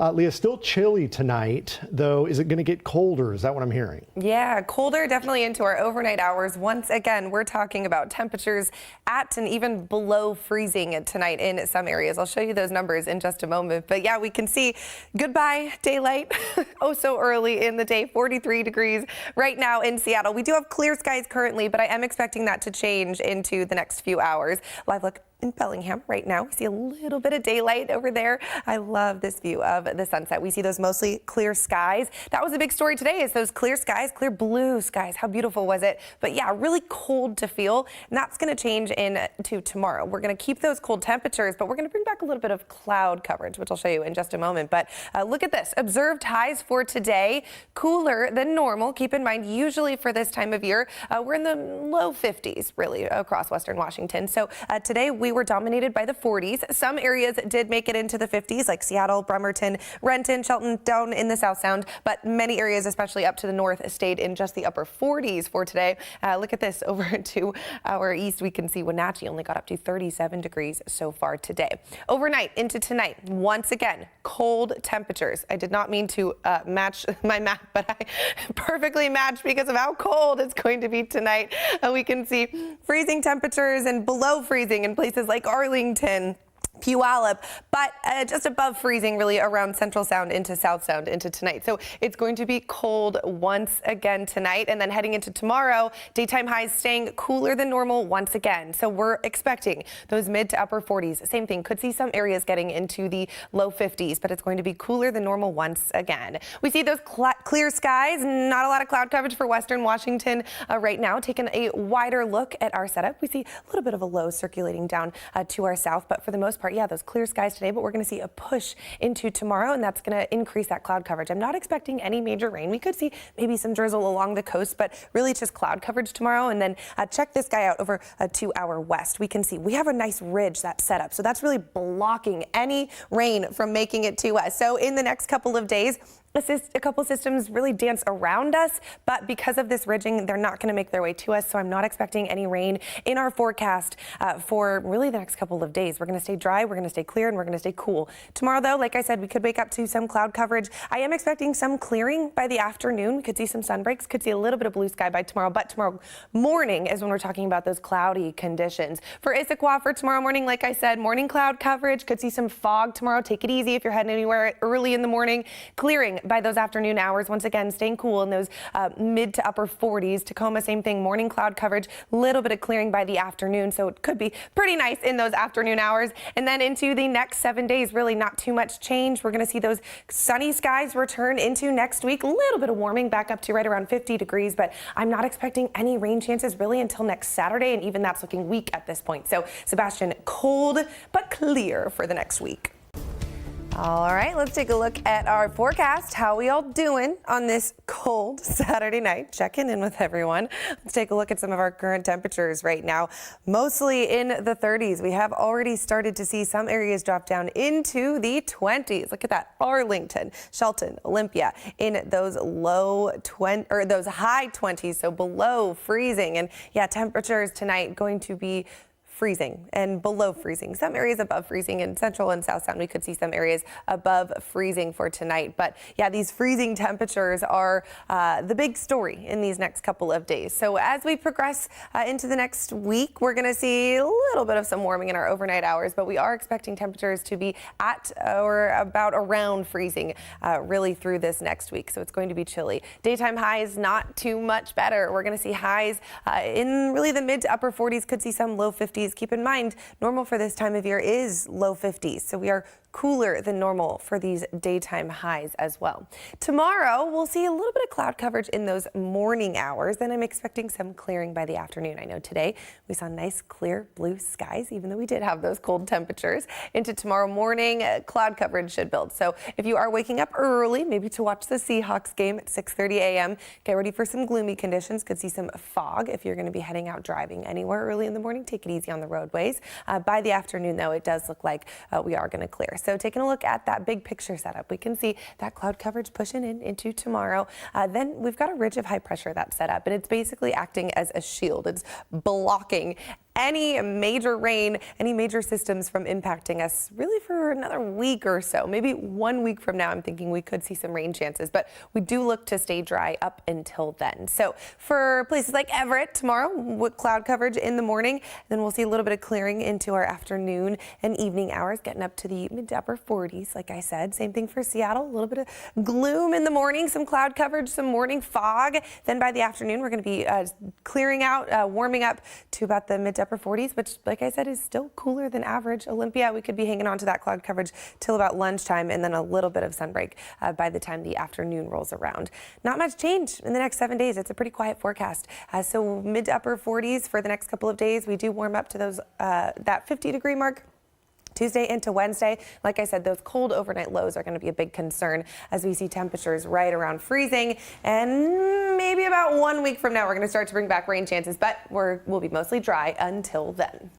Leah, still chilly tonight, though. Is it going to get colder? Is that what I'm hearing? Yeah, colder definitely into our overnight hours. Once again, we're talking about temperatures at and even below freezing tonight in some areas. I'll show you those numbers in just a moment. But yeah, we can see goodbye daylight. Oh, so early in the day, 43 degrees right now in Seattle. We do have clear skies currently, but I am expecting that to change into the next few hours. Live look in Bellingham right now. We see a little bit of daylight over there. I love this view of the sunset. We see those mostly clear skies. That was a big story today, is those clear skies, clear blue skies. How beautiful was it? But yeah, really cold to feel. And that's going to change into tomorrow. We're going to keep those cold temperatures, but we're going to bring back a little bit of cloud coverage, which I'll show you in just a moment. But look at this. Observed highs for today, cooler than normal. Keep in mind, usually for this time of year, we're in the low 50s, really, across Western Washington. So today we were dominated by the 40s. Some areas did make it into the 50s, like Seattle, Bremerton, Renton, Shelton, down in the South Sound, but many areas, especially up to the north, stayed in just the upper 40s for today. Look at this. Over to our east, we can see Wenatchee only got up to 37 degrees so far today. Overnight into tonight, once again, cold temperatures. I did not mean to match my map, but I perfectly matched because of how cold it's going to be tonight. We can see freezing temperatures and below freezing in places like Arlington, Puyallup, but just above freezing really around Central Sound into South Sound into tonight. So it's going to be cold once again tonight, and then heading into tomorrow, daytime highs staying cooler than normal once again. So we're expecting those mid to upper 40s. Same thing, could see some areas getting into the low 50s, but it's going to be cooler than normal once again. We see those clear skies, not a lot of cloud coverage for Western Washington right now. Taking a wider look at our setup, we see a little bit of a low circulating down to our south, but for the most part, yeah, those clear skies today, but we're going to see a push into tomorrow, and that's going to increase that cloud coverage. I'm not expecting any major rain. We could see maybe some drizzle along the coast, but really it's just cloud coverage tomorrow. And then check this guy out over to our west. We can see we have a nice ridge that's set up, so that's really blocking any rain from making it to us. So in the next couple of days, a couple systems really dance around us, but because of this ridging, they're not going to make their way to us. So I'm not expecting any rain in our forecast for really the next couple of days. We're going to stay dry, we're going to stay clear, and we're going to stay cool. Tomorrow, though, like I said, we could wake up to some cloud coverage. I am expecting some clearing by the afternoon. We could see some sun breaks, could see a little bit of blue sky by tomorrow, but tomorrow morning is when we're talking about those cloudy conditions. For Issaquah for tomorrow morning, like I said, morning cloud coverage, could see some fog tomorrow. Take it easy if you're heading anywhere early in the morning. Clearing by those afternoon hours, once again staying cool in those mid to upper 40s. Tacoma, same thing, morning cloud coverage, little bit of clearing by the afternoon, so it could be pretty nice in those afternoon hours. And then into the next 7 days, really not too much change. We're going to see those sunny skies return into next week. A little bit of warming back up to right around 50 degrees, but I'm not expecting any rain chances really until next Saturday, and even that's looking weak at this point. So Sebastian, cold but clear for the next week. All right, let's take a look at our forecast. How we all doing on this cold Saturday night? Checking in with everyone. Let's take a look at some of our current temperatures right now. Mostly in the 30s. We have already started to see some areas drop down into the 20s. Look at that. Arlington, Shelton, Olympia in those those high 20s, so below freezing. And yeah, temperatures tonight going to be freezing and below freezing. Some areas above freezing in Central and South Sound. We could see some areas above freezing for tonight. But yeah, these freezing temperatures are the big story in these next couple of days. So as we progress into the next week, we're going to see a little bit of some warming in our overnight hours, but we are expecting temperatures to be at or about around freezing really through this next week. So it's going to be chilly. Daytime highs not too much better. We're going to see highs in really the mid to upper 40s, could see some low 50s. Keep in mind, normal for this time of year is low 50s, so we are cooler than normal for these daytime highs as well. Tomorrow, we'll see a little bit of cloud coverage in those morning hours. Then I'm expecting some clearing by the afternoon. I know today we saw nice clear blue skies, even though we did have those cold temperatures. Into tomorrow morning, cloud coverage should build. So if you are waking up early, maybe to watch the Seahawks game at 6:30 a.m., get ready for some gloomy conditions. Could see some fog if you're going to be heading out driving anywhere early in the morning. Take it easy on the roadways. By the afternoon, though, it does look like we are going to clear. So taking a look at that big picture setup, we can see that cloud coverage pushing into tomorrow. Then we've got a ridge of high pressure that's set up, and it's basically acting as a shield. It's blocking any major rain, any major systems from impacting us really for another week or so. Maybe 1 week from now, I'm thinking we could see some rain chances, but we do look to stay dry up until then. So for places like Everett tomorrow, with cloud coverage in the morning, then we'll see a little bit of clearing into our afternoon and evening hours, getting up to the mid to upper 40s, like I said. Same thing for Seattle, a little bit of gloom in the morning, some cloud coverage, some morning fog. Then by the afternoon, we're going to be clearing out, warming up to about the mid to upper 40s, which, like I said, is still cooler than average. Olympia, we could be hanging on to that cloud coverage till about lunchtime, and then a little bit of sunbreak by the time the afternoon rolls around. Not much change in the next 7 days. It's a pretty quiet forecast. So mid to upper 40s for the next couple of days. We do warm up to those that 50-degree mark Tuesday into Wednesday. Like I said, those cold overnight lows are going to be a big concern as we see temperatures right around freezing. And maybe about 1 week from now, we're going to start to bring back rain chances, but we'll be mostly dry until then.